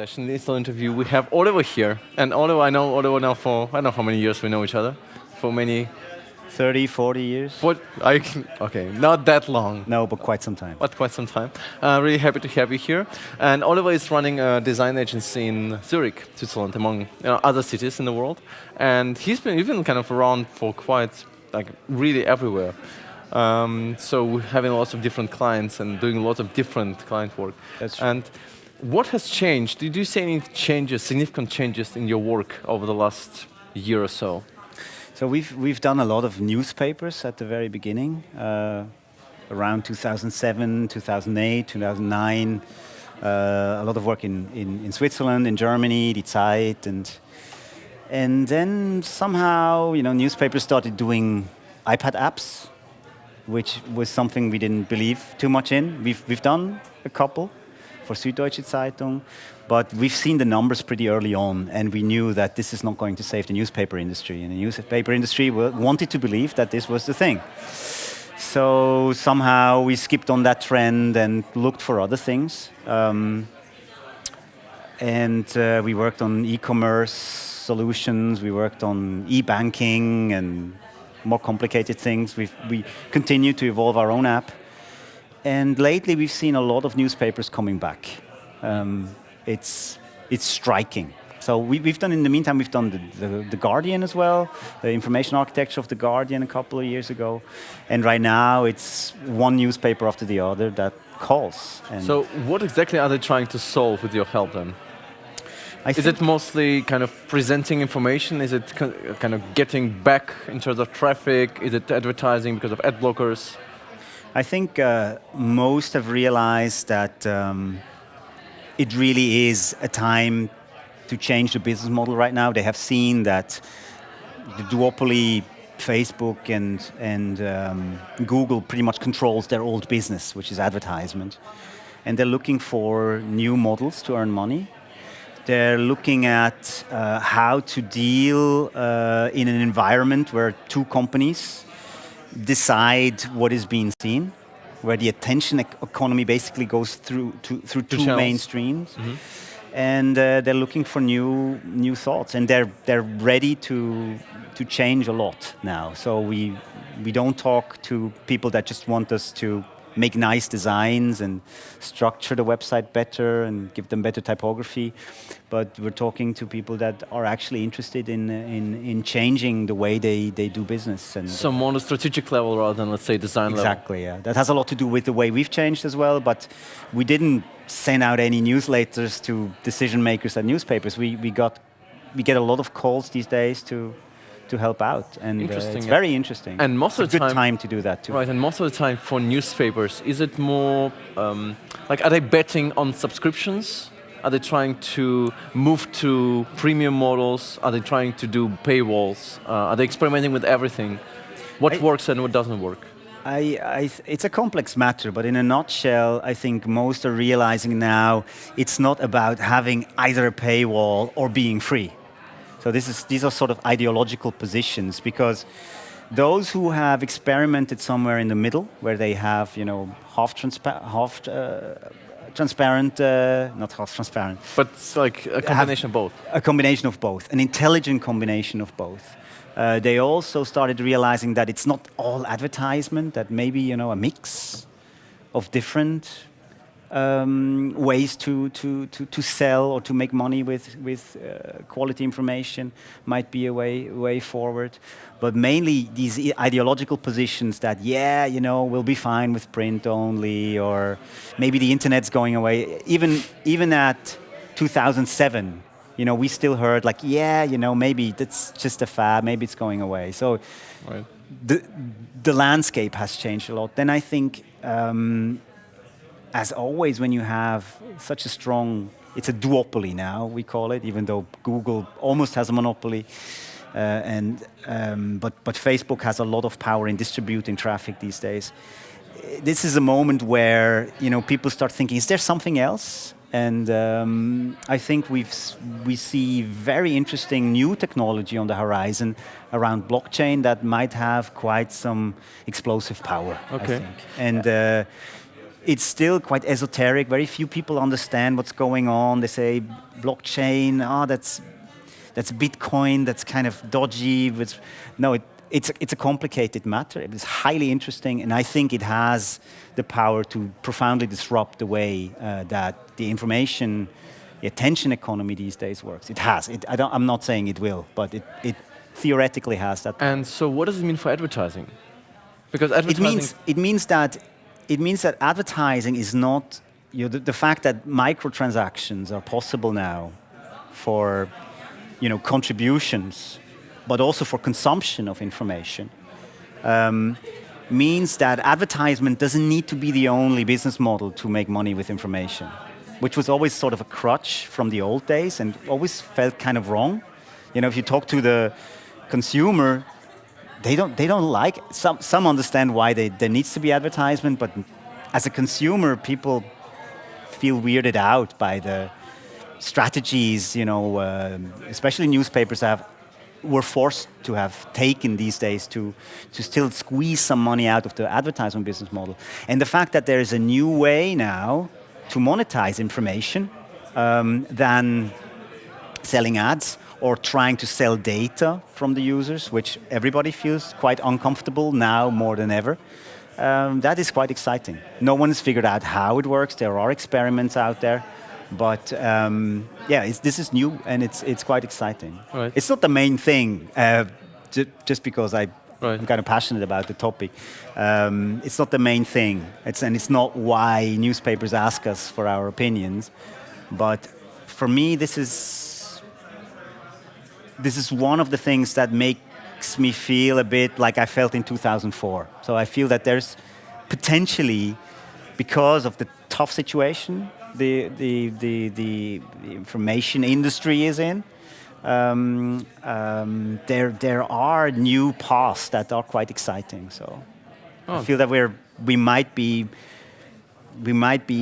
session, this interview, we have Oliver here. And Oliver, I know Oliver now for, I don't know how many years we know each other. For many... 30, 40 years? Okay, not that long. No, but quite some time. But quite some time. Really happy to have you here. And Oliver is running a design agency in Zurich, Switzerland, among other cities in the world. And he's been kind of around for quite, like, really everywhere. So having lots of different clients and doing lots of different client work. That's true. And what has changed? Did you see any changes, significant changes in your work over the last year or so? So we've done a lot of newspapers at the very beginning, around 2007, 2008, 2009. A lot of work in Switzerland, in Germany, Die Zeit, and then somehow newspapers started doing iPad apps, which was something we didn't believe too much in. We've done a couple for Süddeutsche Zeitung, but we've seen the numbers pretty early on, and we knew that this is not going to save the newspaper industry. And the newspaper industry wanted to believe that this was the thing. So somehow we skipped on that trend and looked for other things. We worked on e-commerce solutions, we worked on e-banking and more complicated things. We continue to evolve our own app. And lately we've seen a lot of newspapers coming back. It's striking. So we've done, in the meantime, we've done the Guardian as well, the information architecture of the Guardian a couple of years ago. And right now it's one newspaper after the other that calls. So what exactly are they trying to solve with your help then? Is it mostly kind of presenting information? Is it kind of getting back in terms of traffic? Is it advertising because of ad blockers? I think most have realized that it really is a time to change the business model right now. They have seen that the duopoly, Facebook and Google pretty much controls their old business, which is advertisement. And they're looking for new models to earn money. They're looking at how to deal in an environment where two companies decide what is being seen, where the attention economy basically goes through two main streams. Mm-hmm. And they're looking for new thoughts, and they're ready to change a lot now. So we don't talk to people that just want us to make nice designs and structure the website better and give them better typography, but we're talking to people that are actually interested in changing the way they do business. And so more on a strategic level rather than, let's say, design level. Exactly, yeah. That has a lot to do with the way we've changed as well, but we didn't send out any newsletters to decision makers at newspapers. We get a lot of calls these days to help out, and it's very interesting. And most of the time, good time to do that too. Right, and most of the time for newspapers, is it more like, are they betting on subscriptions? Are they trying to move to premium models? Are they trying to do paywalls? Are they experimenting with everything? What works and what doesn't work? It's a complex matter, but in a nutshell, I think most are realizing now it's not about having either a paywall or being free. So these are sort of ideological positions, because those who have experimented somewhere in the middle, where they have half transparent, not half transparent, but it's like a combination of both. A combination of both, an intelligent combination of both. They also started realizing that it's not all advertisement, that maybe a mix of different ways to sell or to make money with quality information might be a way forward. But mainly these ideological positions that, we'll be fine with print only, or maybe the internet's going away. Even at 2007, we still heard like, maybe that's just a fad, maybe it's going away. So right. The landscape has changed a lot. Then I think, as always, when you have such a strong, it's a duopoly now, we call it, even though Google almost has a monopoly, but Facebook has a lot of power in distributing traffic these days. This is a moment where people start thinking, is there something else? And I think we see very interesting new technology on the horizon around blockchain that might have quite some explosive power, okay. I think. And it's still quite esoteric. Very few people understand what's going on. They say blockchain, that's Bitcoin, that's kind of dodgy. No, it's a complicated matter. It's highly interesting, and I think it has the power to profoundly disrupt the way that the information, the attention economy these days works. It has. I'm not saying it will, but it theoretically has that. And so what does it mean for advertising? Because advertising... It means that advertising is not, the fact that microtransactions are possible now for, contributions, but also for consumption of information, means that advertisement doesn't need to be the only business model to make money with information, which was always sort of a crutch from the old days and always felt kind of wrong. If you talk to the consumer, they don't like it. Some understand why there needs to be advertisement, but as a consumer, people feel weirded out by the strategies, especially newspapers were forced to have taken these days to still squeeze some money out of the advertisement business model. And the fact that there is a new way now to monetize information than selling ads or trying to sell data from the users, which everybody feels quite uncomfortable now more than ever. That is quite exciting. No one has figured out how it works. There are experiments out there. But this is new and it's quite exciting. Right. It's not the main thing, just because I'm Right. kind of passionate about the topic. It's not the main thing. It's not why newspapers ask us for our opinions. But for me, this is one of the things that makes me feel a bit like I felt in 2004. So I feel that there's potentially, because of the tough situation the information industry is in, there are new paths that are quite exciting. So I feel that we might be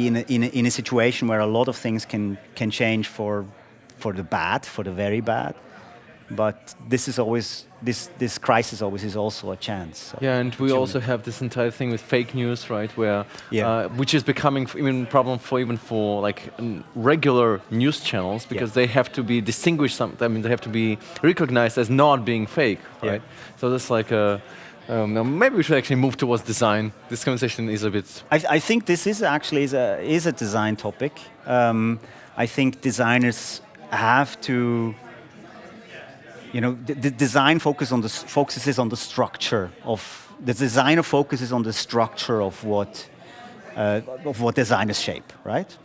in a situation where a lot of things can change for the bad, for the very bad. But this crisis always is also a chance. So yeah, and we also have this entire thing with fake news, right? Where which is becoming even a problem for like regular news channels, because they have to be distinguished. They have to be recognized as not being fake, right? So that's like maybe we should actually move towards design. This conversation is a bit. I think this is actually is a design topic. I think designers have to. The design focuses on the structure of the designer focuses on the structure of what designers shape, right?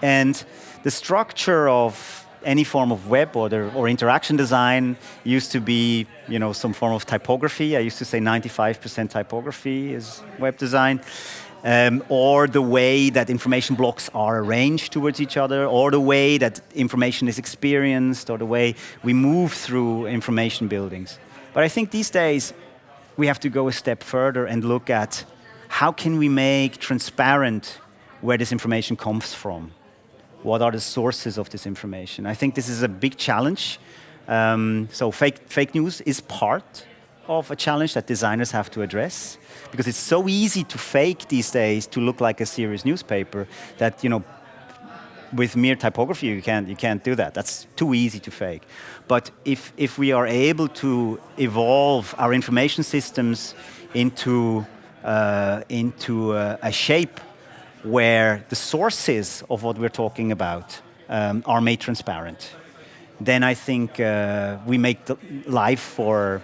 And the structure of any form of web or interaction design used to be, some form of typography. I used to say 95% typography is web design. Or the way that information blocks are arranged towards each other, or the way that information is experienced, or the way we move through information buildings. But I think these days we have to go a step further and look at how can we make transparent where this information comes from. What are the sources of this information? I think this is a big challenge. So fake news is part of a challenge that designers have to address, because it's so easy to fake these days to look like a serious newspaper that with mere typography you can't do that. That's too easy to fake. But if we are able to evolve our information systems into a shape where the sources of what we're talking about are made transparent, then I think we make the life for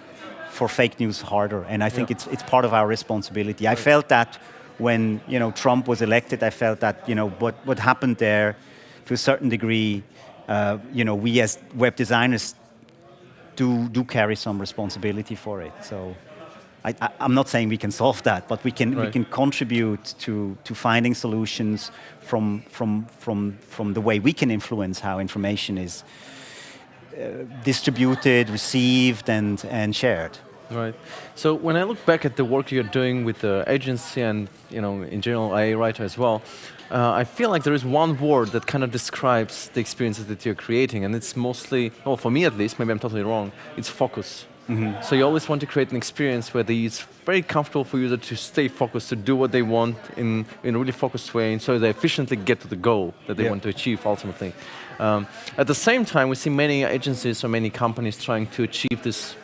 fake news harder, and I think it's part of our responsibility. I felt that when Trump was elected. I felt that what happened there, to a certain degree, we as web designers do carry some responsibility for it. So I'm not saying we can solve that, but we can contribute to finding solutions from the way we can influence how information is distributed, received, and shared. Right. So when I look back at the work you're doing with the agency and in general IA writer as well, I feel like there is one word that kind of describes the experiences that you're creating, and it's mostly, well, for me at least, maybe I'm totally wrong, it's focus. So you always want to create an experience where it's very comfortable for users to stay focused, to do what they want in a really focused way, and so they efficiently get to the goal that they want to achieve ultimately. At the same time, we see many agencies or many companies trying to achieve this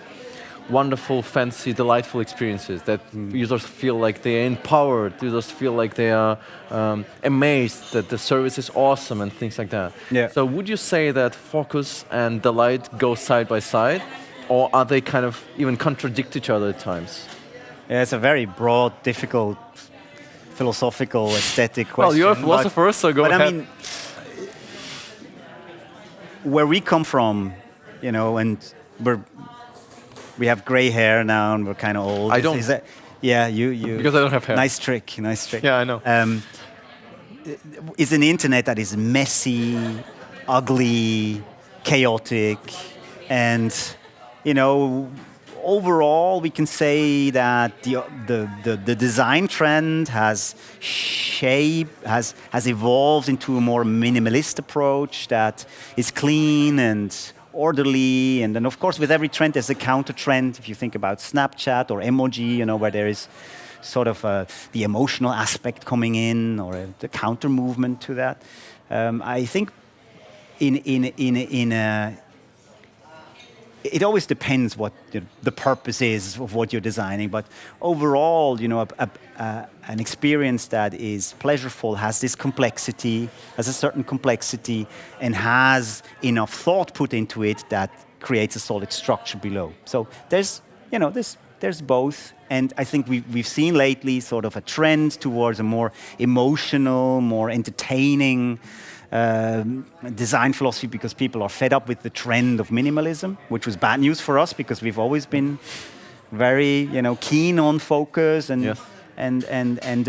wonderful, fancy, delightful experiences that users feel like they are empowered, users feel like they are amazed that the service is awesome and things like that. So would you say that focus and delight go side by side, or are they kind of even contradict each other at times? Yeah, it's a very broad, difficult, philosophical, aesthetic question. Well, you're a philosopher, so go ahead. But I mean, where we come from, and we have gray hair now, and we're kind of old. I don't. Yeah, you. Because I don't have hair. Nice trick. Yeah, I know. It's an internet that is messy, ugly, chaotic, and overall we can say that the design trend has evolved into a more minimalist approach that is clean and orderly, and then of course with every trend there's a counter trend. If you think about Snapchat or emoji, where there is sort of the emotional aspect coming in, or the counter movement to that. I think it always depends what the purpose is of what you're designing, but overall, an experience that is pleasureful has this complexity, has a certain complexity, and has enough thought put into it that creates a solid structure below. So there's both, and I think we've seen lately sort of a trend towards a more emotional, more entertaining design philosophy, because people are fed up with the trend of minimalism, which was bad news for us because we've always been very keen on focus and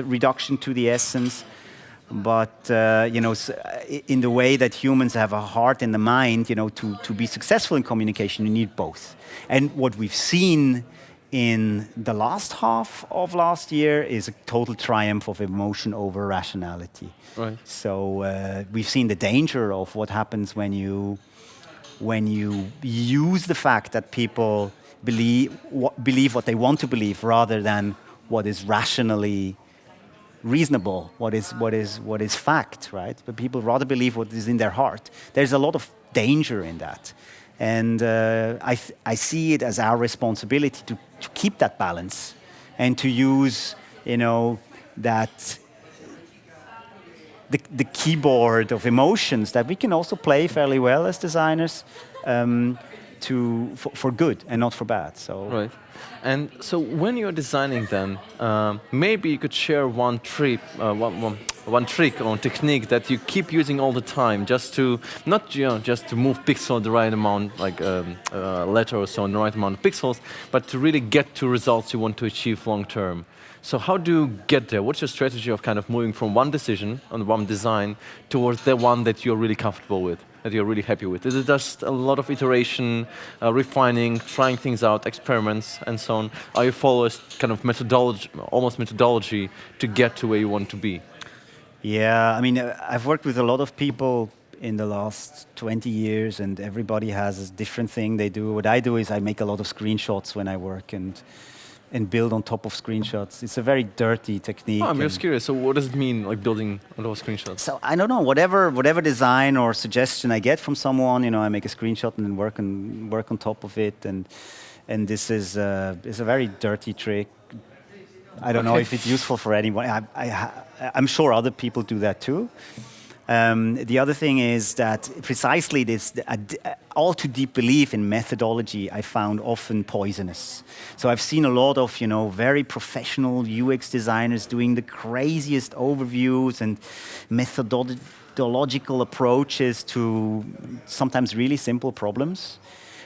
reduction to the essence. But in the way that humans have a heart and a mind, to be successful in communication, you need both. And what we've seen in the last half of last year is a total triumph of emotion over rationality. Right. So we've seen the danger of what happens when you use the fact that people believe what they want to believe rather than what is rationally reasonable, what is fact, right? But people rather believe what is in their heart. There's a lot of danger in that. And I see it as our responsibility to keep that balance and to use, that the keyboard of emotions that we can also play fairly well as designers for good and not for bad. So. Right. And so when you're designing then, maybe you could share one trick or technique that you keep using all the time, just to not just to move pixels the right amount, like a letter or so in the right amount of pixels, but to really get to results you want to achieve long term. So how do you get there? What's your strategy of kind of moving from one decision on one design towards the one that you're really comfortable with, that you're really happy with? Is it just a lot of iteration, refining, trying things out, experiments, and so on? Are you follow a kind of methodology to get to where you want to be? Yeah, I mean, I've worked with a lot of people in the last 20 years, and everybody has a different thing they do. What I do is I make a lot of screenshots when I work and build on top of screenshots. It's a very dirty technique. Oh, I'm just curious. So what does it mean, like building a lot of screenshots? So I don't know. Whatever design or suggestion I get from someone, I make a screenshot and then work on top of it. And this is a very dirty trick. I don't know if it's useful for anyone. I'm sure other people do that too. The other thing is that precisely this all too deep belief in methodology I found often poisonous. So I've seen a lot of very professional UX designers doing the craziest overviews and methodological approaches to sometimes really simple problems,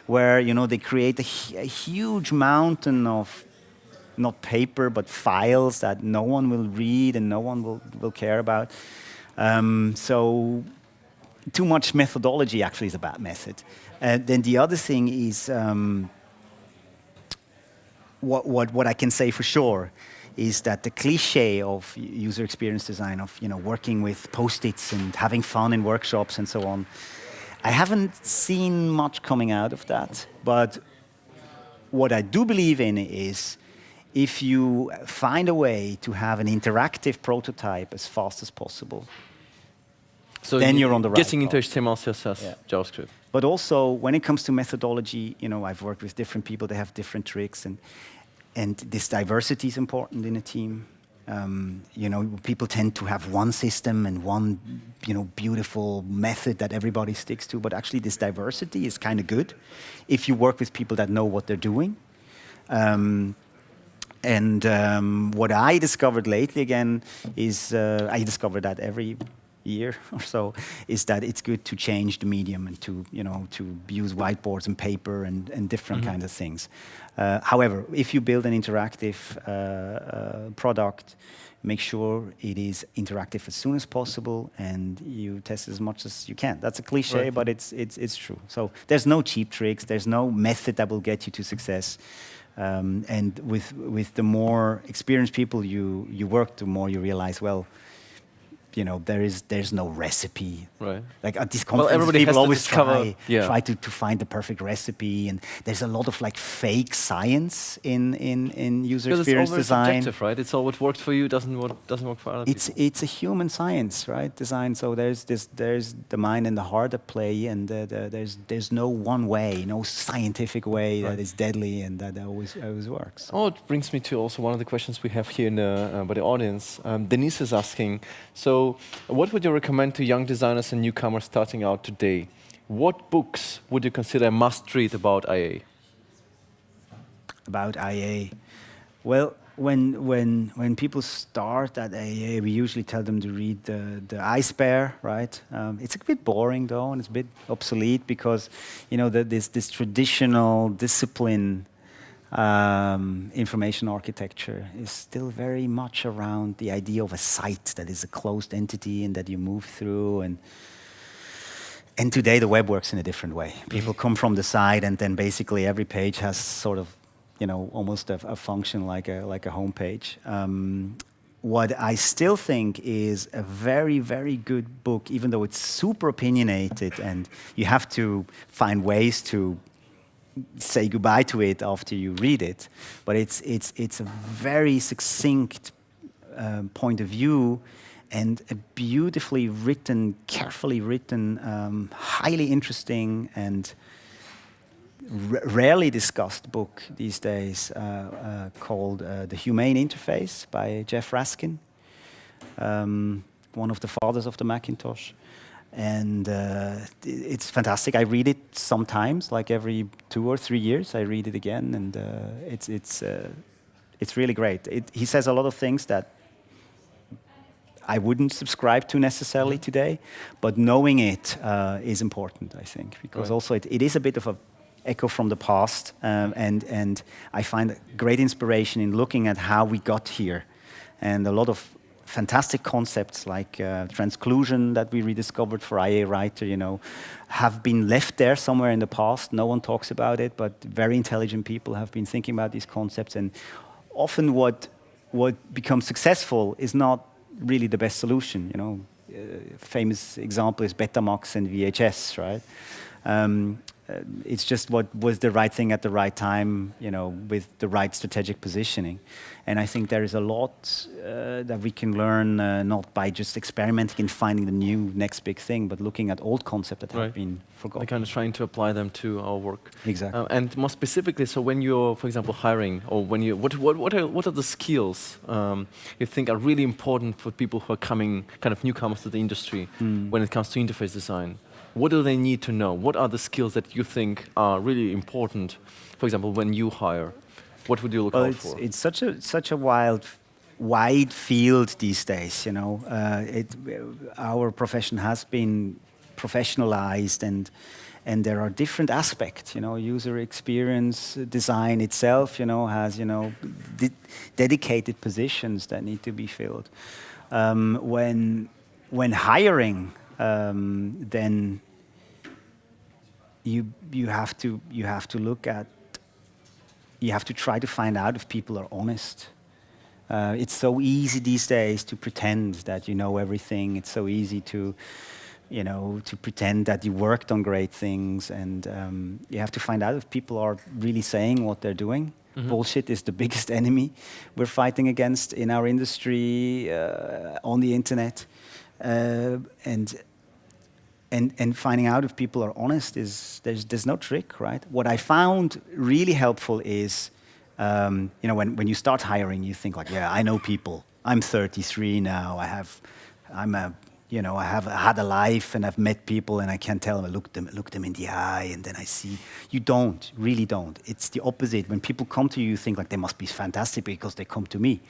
where they create a huge mountain of not paper but files that no one will read and no one will care about. So too much methodology actually is a bad method. Then the other thing is what I can say for sure is that the cliche of user experience design, of working with post-its and having fun in workshops and so on, I haven't seen much coming out of that. But what I do believe in is if you find a way to have an interactive prototype as fast as possible, so then you're on the right getting into path. HTML, CSS, Yeah. JavaScript. But also, when it comes to methodology, I've worked with different people, they have different tricks, and this diversity is important in a team. People tend to have one system and one, beautiful method that everybody sticks to, but actually this diversity is kind of good if you work with people that know what they're doing. What I discovered lately again is, I discovered that every year or so, is that it's good to change the medium and to use whiteboards and paper and different kinds of things. However, if you build an interactive product, make sure it is interactive as soon as possible and you test as much as you can. That's a cliche, right, but it's true. So there's no cheap tricks, there's no method that will get you to success. And with the more experienced people you work, the more you realize, well, there's no recipe. Right. Like at these conferences, people always try to find the perfect recipe, and there's a lot of like fake science in user experience design. It's subjective, right? It's all what works for you doesn't work for other people. It's a human science, right? Design. So there's the mind and the heart at play, and there's no one way, no scientific way that is deadly and that always works. Oh, it brings me to also one of the questions we have here in by the audience. Denise is asking, so what would you recommend to young designers and newcomers starting out today? What books would you consider a must-read about IA? About IA? Well, when people start at IA, we usually tell them to read the Ice Bear, right? It's a bit boring though, and it's a bit obsolete because this traditional discipline information architecture is still very much around the idea of a site that is a closed entity and that you move through. And today the web works in a different way. People come from the site, and then basically every page has sort of, almost a function like a home page. What I still think is a very, very good book, even though it's super opinionated, and you have to find ways to say goodbye to it after you read it, but it's a very succinct point of view and a beautifully written, carefully written, highly interesting and rarely discussed book these days called The Humane Interface by Jeff Raskin, one of the fathers of the Macintosh. And it's fantastic. I read it sometimes, like every 2 or 3 years. I read it again, and it's really great. He says a lot of things that I wouldn't subscribe to necessarily today, but knowing it is important, I think, because also it is a bit of a echo from the past, and I find great inspiration in looking at how we got here, and a lot of fantastic concepts like transclusion that we rediscovered for IA Writer, have been left there somewhere in the past. No one talks about it, but very intelligent people have been thinking about these concepts. And often what becomes successful is not really the best solution. Famous example is Betamax and VHS, right? It's just what was the right thing at the right time, with the right strategic positioning. And I think there is a lot that we can learn, not by just experimenting and finding the new next big thing, but looking at old concepts that have been forgotten. We're kind of trying to apply them to our work. Exactly. And more specifically, so when you're, for example, hiring, or when you, what are the skills you think are really important for people who are coming, kind of newcomers to the industry, when it comes to interface design? What do they need to know? What are the skills that you think are really important, for example, when you hire? What would you look out for? It's such a wide field these days. Our profession has been professionalized, and there are different aspects. User experience design itself, has dedicated positions that need to be filled. When hiring, then you have to look at. You have to try to find out if people are honest. It's so easy these days to pretend that you know everything. It's so easy to you know, to pretend that you worked on great things, and you have to find out if people are really saying what they're doing. Bullshit is the biggest enemy we're fighting against in our industry, on the internet, and finding out if people are honest is there's no trick, right? What I found really helpful is, you know, when you start hiring, you think like, yeah, I know people. I'm 33 now. I have had a life, and I've met people, and I can tell them. I look them in the eye, and then I see. You don't, really don't. It's the opposite. When people come to you, you think like they must be fantastic because they come to me.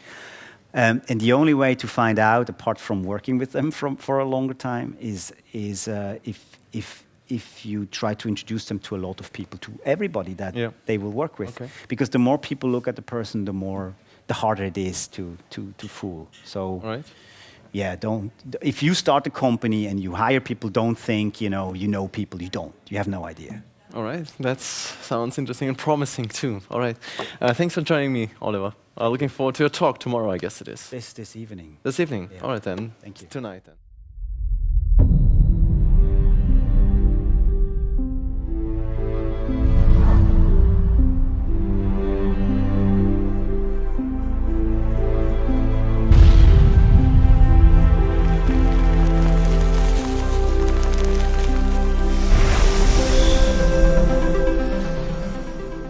And the only way to find out, apart from working with them for a longer time, is if you try to introduce them to a lot of people, to everybody that they will work with. Okay. Because the more people look at the person, the harder it is to fool. So, yeah, if you start a company and you hire people, don't think you know people. You don't. You have no idea. All right, that sounds interesting and promising too. All right, thanks for joining me, Oliver. Looking forward to your talk tomorrow, I guess it is. This evening. This evening. Yeah. All right then. Thank you. Tonight then.